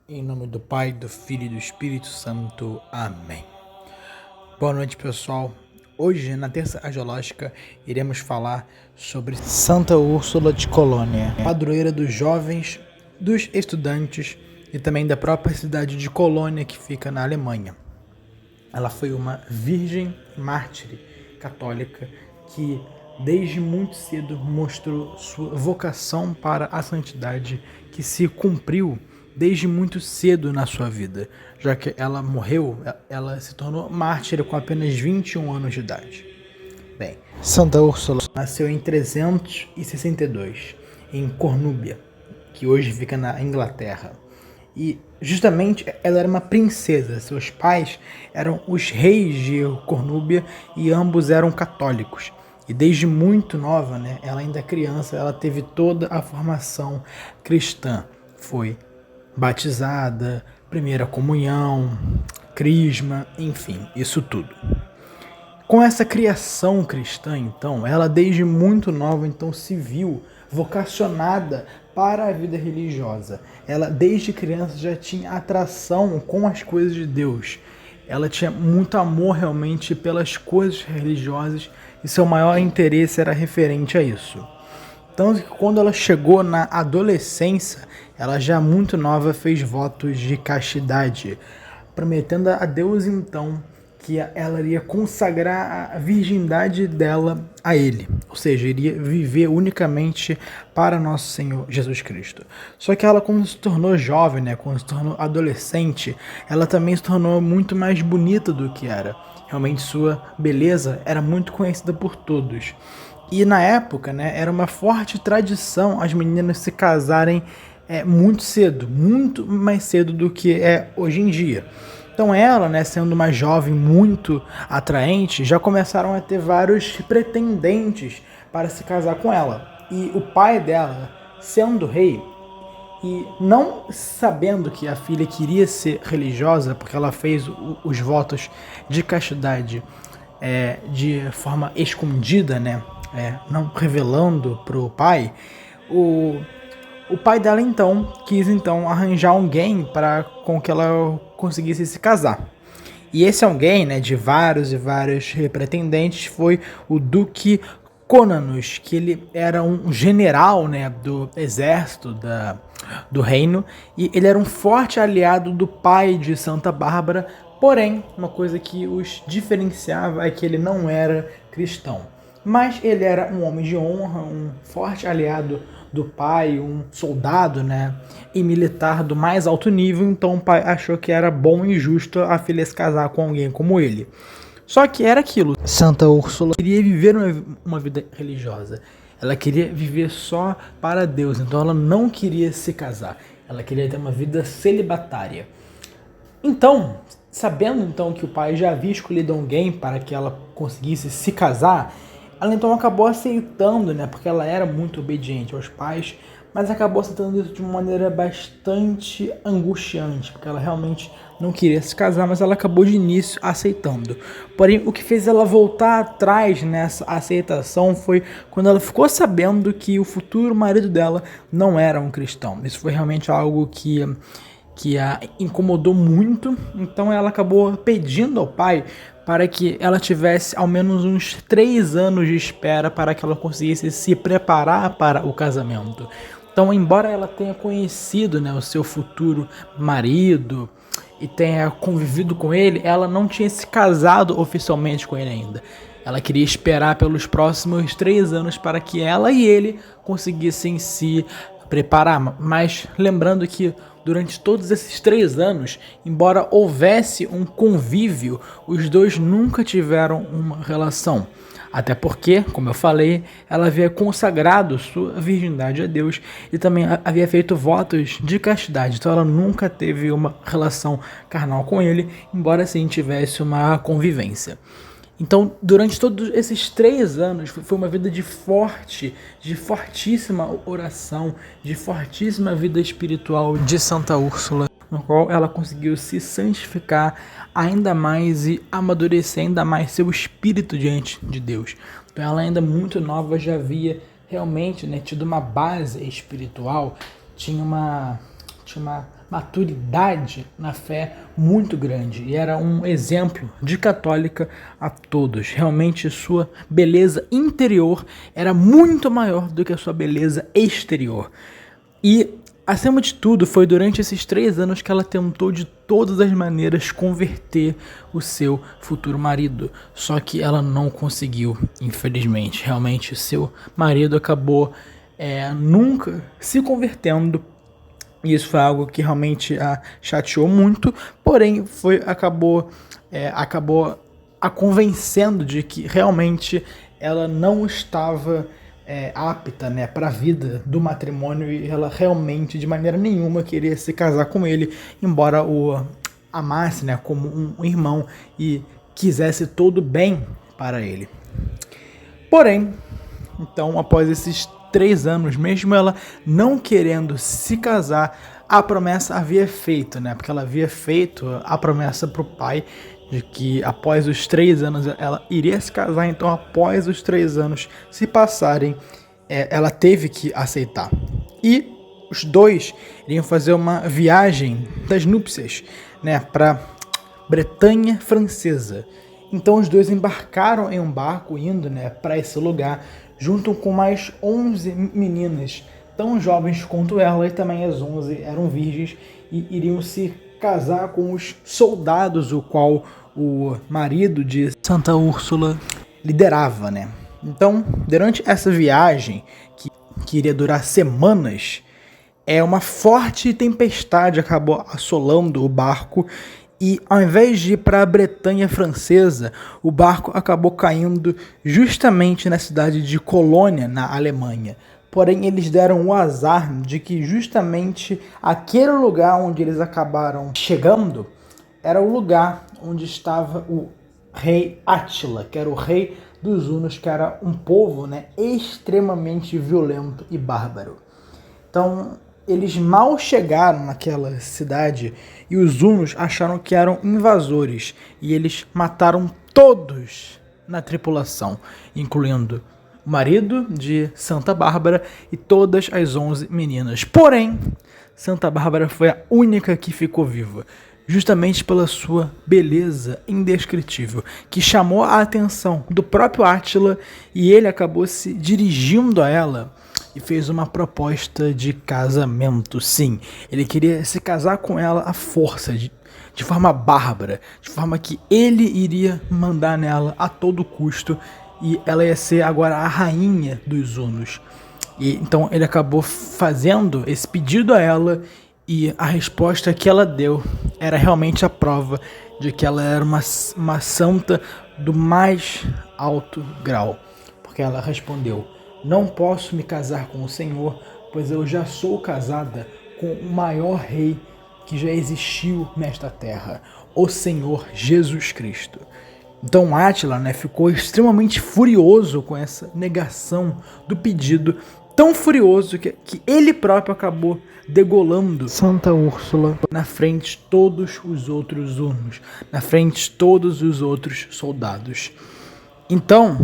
Em nome do Pai, do Filho e do Espírito Santo. Amém. Boa noite, pessoal. Hoje, na Terça Agiológica, iremos falar sobre Santa Úrsula de Colônia, padroeira dos jovens, dos estudantes e também da própria cidade de Colônia, que fica na Alemanha. Ela foi uma virgem mártire católica que desde muito cedo mostrou sua vocação para a santidade, que se cumpriu desde muito cedo na sua vida, já que ela morreu, ela se tornou mártire com apenas 21 anos de idade. Bem, Santa Úrsula nasceu em 362, em Cornúbia, que hoje fica na Inglaterra. E justamente ela era uma princesa, seus pais eram os reis de Cornúbia e ambos eram católicos. E desde muito nova, ela ainda criança, ela teve toda a formação cristã. Foi batizada, primeira comunhão, crisma, enfim, isso tudo. Com essa criação cristã, então, ela desde muito nova então se viu vocacionada para a vida religiosa. Ela desde criança já tinha atração com as coisas de Deus. Ela tinha muito amor realmente pelas coisas religiosas e seu maior interesse era referente a isso. Tanto que quando ela chegou na adolescência, ela já muito nova fez votos de castidade, prometendo a Deus então que ela iria consagrar a virgindade dela a ele, ou seja, iria viver unicamente para nosso Senhor Jesus Cristo. Só que ela, quando se tornou jovem, quando se tornou adolescente, ela também se tornou muito mais bonita do que era. Realmente sua beleza era muito conhecida por todos. E na época, era uma forte tradição as meninas se casarem muito cedo, muito mais cedo do que é hoje em dia. Então ela, sendo uma jovem muito atraente, já começaram a ter vários pretendentes para se casar com ela. E o pai dela, sendo rei, e não sabendo que a filha queria ser religiosa, porque ela fez os votos de castidade de forma escondida, não revelando para o pai, o pai dela então quis arranjar alguém para com que ela conseguisse se casar. E esse alguém, de vários e vários pretendentes, foi o Duque Conanos, que ele era um general, do exército do reino, e ele era um forte aliado do pai de Santa Bárbara, porém, uma coisa que os diferenciava é que ele não era cristão. Mas ele era um homem de honra, um forte aliado do pai, um soldado, e militar do mais alto nível, então o pai achou que era bom e justo a filha se casar com alguém como ele. Só que era aquilo, Santa Úrsula queria viver uma vida religiosa, ela queria viver só para Deus, então ela não queria se casar, ela queria ter uma vida celibatária. Então, sabendo então que o pai já havia escolhido alguém para que ela conseguisse se casar, ela então acabou aceitando, porque ela era muito obediente aos pais, mas acabou aceitando isso de uma maneira bastante angustiante, porque ela realmente não queria se casar, mas ela acabou de início aceitando. Porém, o que fez ela voltar atrás nessa aceitação foi quando ela ficou sabendo que o futuro marido dela não era um cristão. Isso foi realmente algo que a incomodou muito, então ela acabou pedindo ao pai para que ela tivesse ao menos uns 3 anos de espera para que ela conseguisse se preparar para o casamento. Então, embora ela tenha conhecido, o seu futuro marido e tenha convivido com ele, ela não tinha se casado oficialmente com ele ainda. Ela queria esperar pelos próximos 3 anos para que ela e ele conseguissem se preparar, mas lembrando que durante todos esses 3 anos, embora houvesse um convívio, os dois nunca tiveram uma relação. Até porque, como eu falei, ela havia consagrado sua virgindade a Deus e também havia feito votos de castidade. Então ela nunca teve uma relação carnal com ele, embora sim tivesse uma convivência. Então, durante todos esses 3 anos, foi uma vida de fortíssima oração, de fortíssima vida espiritual de Santa Úrsula, no qual ela conseguiu se santificar ainda mais e amadurecer ainda mais seu espírito diante de Deus. Então, ela ainda muito nova já havia realmente tido uma base espiritual, tinha uma maturidade na fé muito grande e era um exemplo de católica a todos. Realmente sua beleza interior era muito maior do que a sua beleza exterior. E, acima de tudo, foi durante esses 3 anos que ela tentou de todas as maneiras converter o seu futuro marido. Só que ela não conseguiu, infelizmente. Realmente, seu marido acabou nunca se convertendo. E isso foi algo que realmente a chateou muito, porém acabou a convencendo de que realmente ela não estava apta, né, para a vida do matrimônio e ela realmente de maneira nenhuma queria se casar com ele, embora o amasse, né, como um irmão e quisesse todo bem para ele. Porém, então, após esses 3 anos, mesmo ela não querendo se casar, a promessa havia feito, né? Porque ela havia feito a promessa para o pai de que após os 3 anos ela iria se casar. Então, após os 3 anos se passarem, ela teve que aceitar. E os dois iriam fazer uma viagem das núpcias, né? Para Bretanha Francesa. Então os dois embarcaram em um barco indo, né, para esse lugar, junto com mais 11 meninas, tão jovens quanto ela, e também as 11 eram virgens e iriam se casar com os soldados, o qual o marido de Santa Úrsula liderava, né? Então, durante essa viagem, que iria durar semanas, uma forte tempestade acabou assolando o barco. E ao invés de ir para a Bretanha Francesa, o barco acabou caindo justamente na cidade de Colônia, na Alemanha. Porém, eles deram o azar de que justamente aquele lugar onde eles acabaram chegando era o lugar onde estava o rei Átila, que era o rei dos hunos, que era um povo, né, extremamente violento e bárbaro. Então, eles mal chegaram naquela cidade e os hunos acharam que eram invasores e eles mataram todos na tripulação, incluindo o marido de Santa Bárbara e todas as 11 meninas. Porém, Santa Bárbara foi a única que ficou viva, justamente pela sua beleza indescritível, que chamou a atenção do próprio Átila e ele acabou se dirigindo a ela e fez uma proposta de casamento. Sim, ele queria se casar com ela à força, de forma bárbara, de forma que ele iria mandar nela a todo custo e ela ia ser agora a rainha dos hunos. E então ele acabou fazendo esse pedido a ela e a resposta que ela deu era realmente a prova de que ela era uma santa do mais alto grau, porque ela respondeu: não posso me casar com o Senhor, pois eu já sou casada com o maior rei que já existiu nesta terra, o Senhor Jesus Cristo. Então Átila, né, ficou extremamente furioso com essa negação do pedido, tão furioso que ele próprio acabou degolando Santa Úrsula na frente de todos os outros hunos, na frente de todos os outros soldados. Então,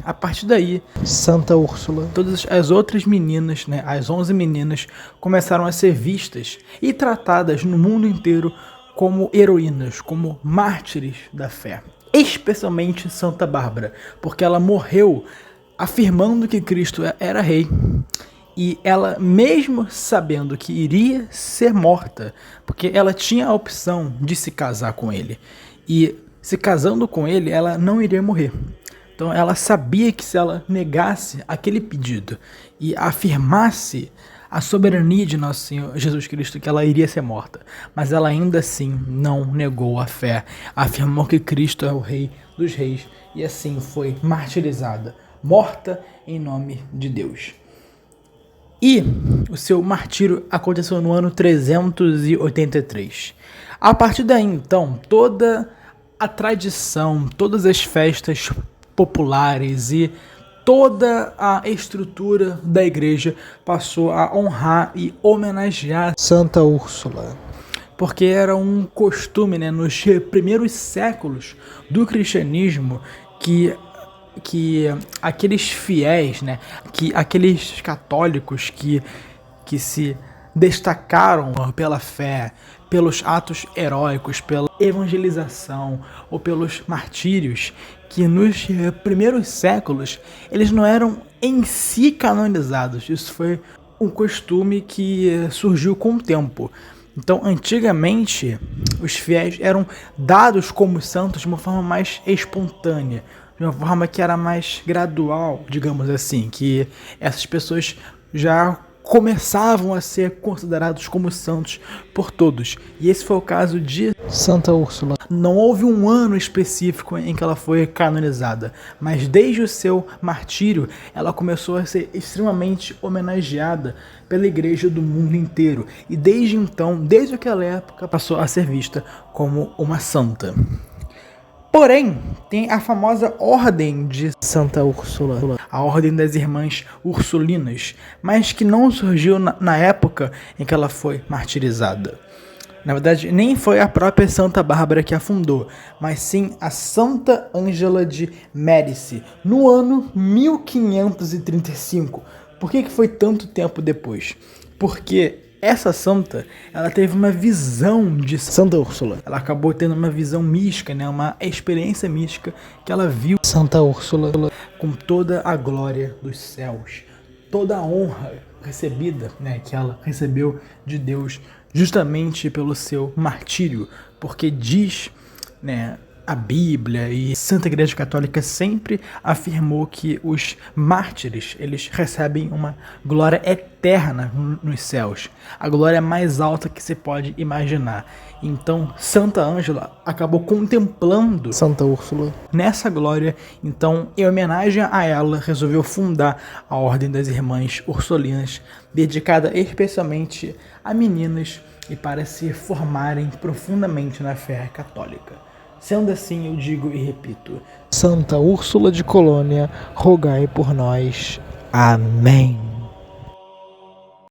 a partir daí, Santa Úrsula, todas as outras meninas, né, as 11 meninas, começaram a ser vistas e tratadas no mundo inteiro como heroínas, como mártires da fé. Especialmente Santa Bárbara, porque ela morreu afirmando que Cristo era rei. E ela, mesmo sabendo que iria ser morta, porque ela tinha a opção de se casar com ele, e se casando com ele, ela não iria morrer. Então ela sabia que se ela negasse aquele pedido e afirmasse a soberania de nosso Senhor Jesus Cristo, que ela iria ser morta. Mas ela ainda assim não negou a fé, afirmou que Cristo é o Rei dos Reis e assim foi martirizada, morta em nome de Deus. E o seu martírio aconteceu no ano 383. A partir daí, então, toda a tradição, todas as festas populares e toda a estrutura da igreja passou a honrar e homenagear Santa Úrsula, porque era um costume, né, nos primeiros séculos do cristianismo que aqueles fiéis, né, que aqueles católicos que se destacaram pela fé, pelos atos heróicos, pela evangelização ou pelos martírios, que nos primeiros séculos eles não eram em si canonizados. Isso foi um costume que surgiu com o tempo. Então, antigamente, os fiéis eram dados como santos de uma forma mais espontânea, de uma forma que era mais gradual, digamos assim, que essas pessoas já começavam a ser considerados como santos por todos. E esse foi o caso de Santa Úrsula. Não houve um ano específico em que ela foi canonizada, mas desde o seu martírio, ela começou a ser extremamente homenageada pela igreja do mundo inteiro. E desde então, desde aquela época, passou a ser vista como uma santa. Porém, tem a famosa Ordem de Santa Úrsula, a Ordem das Irmãs Ursulinas, mas que não surgiu na época em que ela foi martirizada. Na verdade, nem foi a própria Santa Bárbara que a fundou, mas sim a Santa Ângela de Médici, no ano 1535. Por que foi tanto tempo depois? Porque essa santa, ela teve uma visão de Santa Úrsula. Ela acabou tendo uma visão mística, né? Uma experiência mística que ela viu Santa Úrsula com toda a glória dos céus, toda a honra recebida, né? Que ela recebeu de Deus justamente pelo seu martírio, porque diz, né? A Bíblia e a Santa Igreja Católica sempre afirmou que os mártires, eles recebem uma glória eterna nos céus, a glória mais alta que se pode imaginar. Então, Santa Ângela acabou contemplando Santa Úrsula nessa glória. Então, em homenagem a ela, resolveu fundar a Ordem das Irmãs Ursulinas, dedicada especialmente a meninas e para se formarem profundamente na fé católica. Sendo assim, eu digo e repito: Santa Úrsula de Colônia, rogai por nós. Amém.